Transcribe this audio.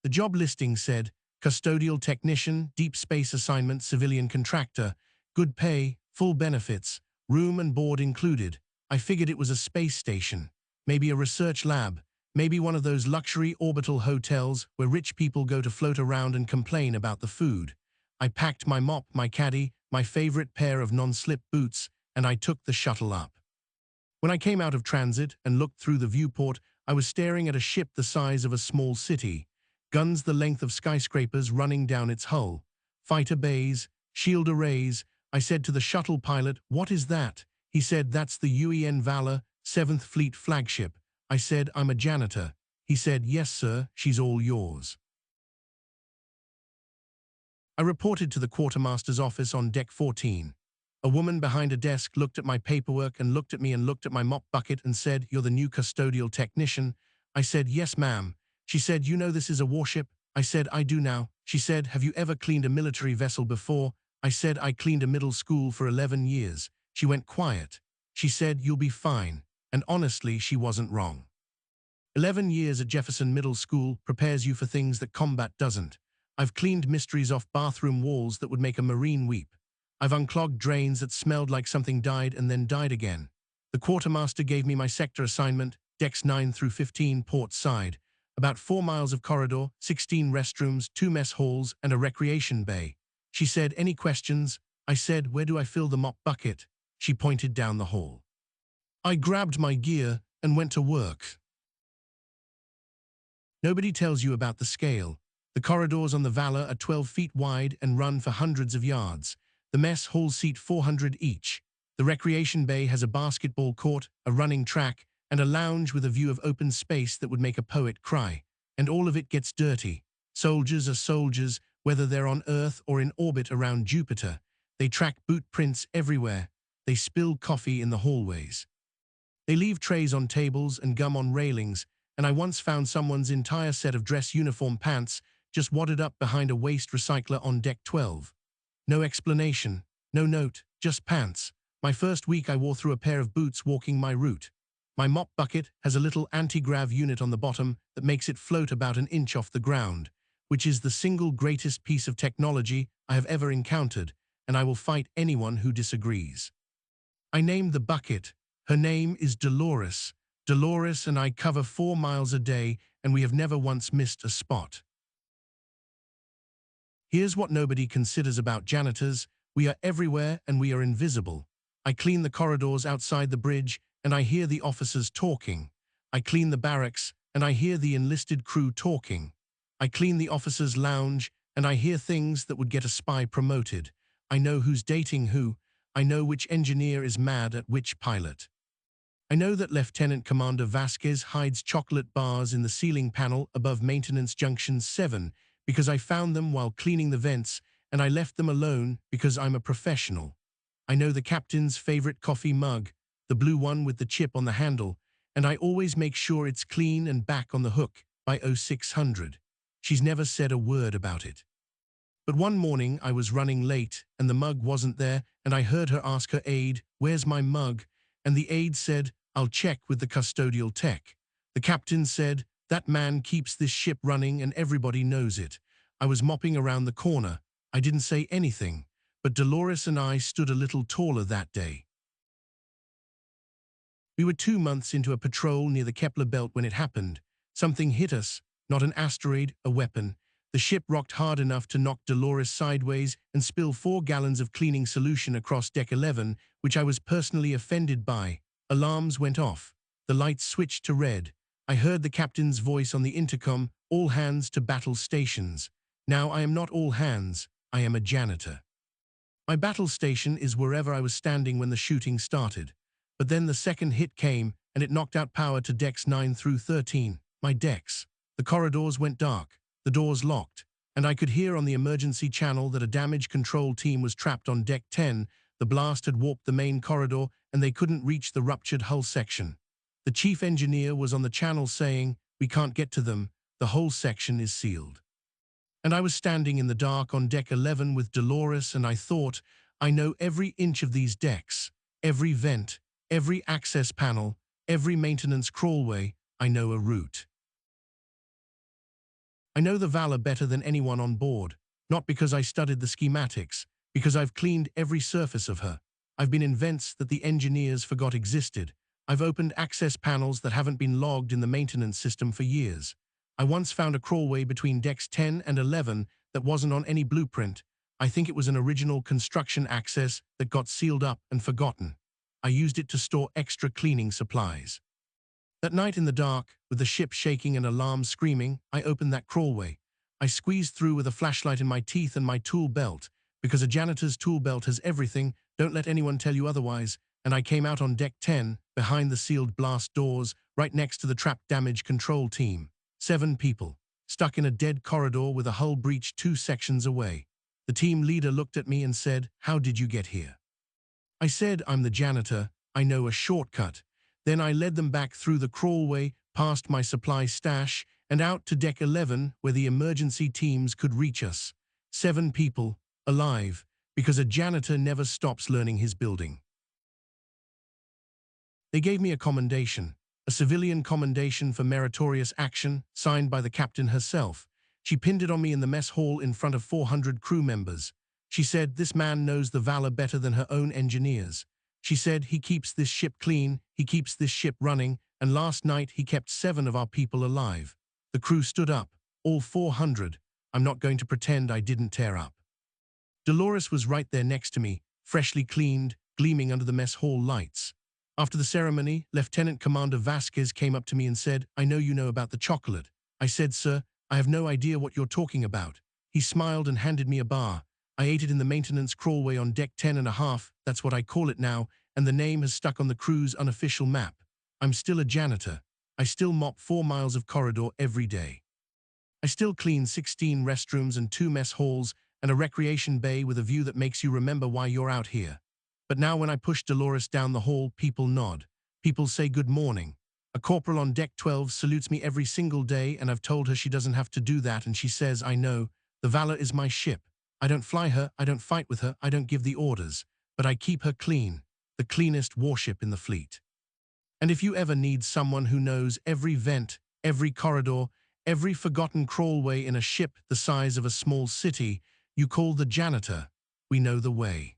The job listing said, Custodial Technician, Deep Space Assignment, Civilian Contractor, good pay, full benefits, room and board included. I figured it was a space station, maybe a research lab, maybe one of those luxury orbital hotels where rich people go to float around and complain about the food. I packed my mop, my caddy, my favorite pair of non-slip boots, and I took the shuttle up. When I came out of transit and looked through the viewport, I was staring at a ship the size of a small city, guns the length of skyscrapers running down its hull, fighter bays, shield arrays. I said to the shuttle pilot, "What is that?" He said, "That's the UEN Valor, 7th Fleet flagship." I said, "I'm a janitor." He said, "Yes, sir, she's all yours." I reported to the quartermaster's office on deck 14. A woman behind a desk looked at my paperwork and looked at me and looked at my mop bucket and said, "You're the new custodial technician?" I said, "Yes, ma'am." She said, "You know this is a warship?" I said, "I do now." She said, "Have you ever cleaned a military vessel before?" I said, "I cleaned a middle school for 11 years. She went quiet. She said, "You'll be fine." And honestly, she wasn't wrong. 11 years at Jefferson Middle School prepares you for things that combat doesn't. I've cleaned mysteries off bathroom walls that would make a Marine weep. I've unclogged drains that smelled like something died and then died again. The quartermaster gave me my sector assignment, decks 9 through 15, port side. About 4 miles of corridor, 16 restrooms, 2 mess halls, and a recreation bay. She said, "Any questions?" I said, "Where do I fill the mop bucket?" She pointed down the hall. I grabbed my gear and went to work. Nobody tells you about the scale. The corridors on the Valor are 12 feet wide and run for hundreds of yards. The mess halls seat 400 each. The recreation bay has a basketball court, a running track, and a lounge with a view of open space that would make a poet cry. And all of it gets dirty. Soldiers are soldiers, whether they're on Earth or in orbit around Jupiter. They track boot prints everywhere. They spill coffee in the hallways. They leave trays on tables and gum on railings, and I once found someone's entire set of dress uniform pants just wadded up behind a waste recycler on deck 12. No explanation, no note, just pants. My first week I wore through a pair of boots walking my route. My mop bucket has a little anti-grav unit on the bottom that makes it float about an inch off the ground, which is the single greatest piece of technology I have ever encountered, and I will fight anyone who disagrees. I named the bucket. Her name is Dolores. Dolores and I cover 4 miles a day, and we have never once missed a spot. Here's what nobody considers about janitors. We are everywhere and we are invisible. I clean the corridors outside the bridge and I hear the officers talking. I clean the barracks and I hear the enlisted crew talking. I clean the officers' lounge and I hear things that would get a spy promoted. I know who's dating who. I know which engineer is mad at which pilot. I know that Lieutenant Commander Vasquez hides chocolate bars in the ceiling panel above Maintenance Junction 7 because I found them while cleaning the vents, and I left them alone because I'm a professional. I know the captain's favorite coffee mug, the blue one with the chip on the handle, and I always make sure it's clean and back on the hook by 0600. She's never said a word about it. But one morning I was running late and the mug wasn't there, and I heard her ask her aide, "Where's my mug?" And the aide said, "I'll check with the custodial tech." The captain said, "That man keeps this ship running and everybody knows it." I was mopping around the corner. I didn't say anything, but Dolores and I stood a little taller that day. We were 2 months into a patrol near the Kepler belt when it happened. Something hit us, not an asteroid, a weapon. The ship rocked hard enough to knock Dolores sideways and spill 4 gallons of cleaning solution across deck 11, which I was personally offended by. Alarms went off. The lights switched to red. I heard the captain's voice on the intercom, "All hands to battle stations." Now I am not all hands, I am a janitor. My battle station is wherever I was standing when the shooting started. But then the second hit came and it knocked out power to decks 9 through 13, my decks. The corridors went dark, the doors locked, and I could hear on the emergency channel that a damage control team was trapped on deck 10. The blast had warped the main corridor and they couldn't reach the ruptured hull section. The chief engineer was on the channel saying, "We can't get to them, the whole section is sealed." And I was standing in the dark on deck 11 with Dolores, and I thought, I know every inch of these decks, every vent, every access panel, every maintenance crawlway. I know a route. I know the Valor better than anyone on board, not because I studied the schematics, because I've cleaned every surface of her. I've been in vents that the engineers forgot existed. I've opened access panels that haven't been logged in the maintenance system for years. I once found a crawlway between decks 10 and 11 that wasn't on any blueprint. I think it was an original construction access that got sealed up and forgotten. I used it to store extra cleaning supplies. That night in the dark, with the ship shaking and alarms screaming, I opened that crawlway. I squeezed through with a flashlight in my teeth and my tool belt, because a janitor's tool belt has everything, don't let anyone tell you otherwise, and I came out on deck 10, behind the sealed blast doors, right next to the trap damage control team. 7 people, stuck in a dead corridor with a hull breach 2 sections away. The team leader looked at me and said, "How did you get here?" I said, "I'm the janitor, I know a shortcut." Then I led them back through the crawlway, past my supply stash, and out to deck 11 where the emergency teams could reach us. 7 people, alive, because a janitor never stops learning his building. They gave me a commendation, a civilian commendation for meritorious action, signed by the captain herself. She pinned it on me in the mess hall in front of 400 crew members. She said, "This man knows the Valor better than her own engineers." She said, "He keeps this ship clean, he keeps this ship running, and last night he kept 7 of our people alive." The crew stood up, all 400. I'm not going to pretend I didn't tear up. Dolores was right there next to me, freshly cleaned, gleaming under the mess hall lights. After the ceremony, Lieutenant Commander Vasquez came up to me and said, "I know you know about the chocolate." I said, "Sir, I have no idea what you're talking about." He smiled and handed me a bar. I ate it in the maintenance crawlway on deck 10.5, that's what I call it now, and the name has stuck on the crew's unofficial map. I'm still a janitor. I still mop 4 miles of corridor every day. I still clean 16 restrooms and 2 mess halls and a recreation bay with a view that makes you remember why you're out here. But now when I push Dolores down the hall, people nod. People say good morning. A corporal on deck 12 salutes me every single day, and I've told her she doesn't have to do that, and she says, "I know, the Valor is my ship. I don't fly her, I don't fight with her, I don't give the orders, but I keep her clean, the cleanest warship in the fleet." And if you ever need someone who knows every vent, every corridor, every forgotten crawlway in a ship the size of a small city, you call the janitor. We know the way.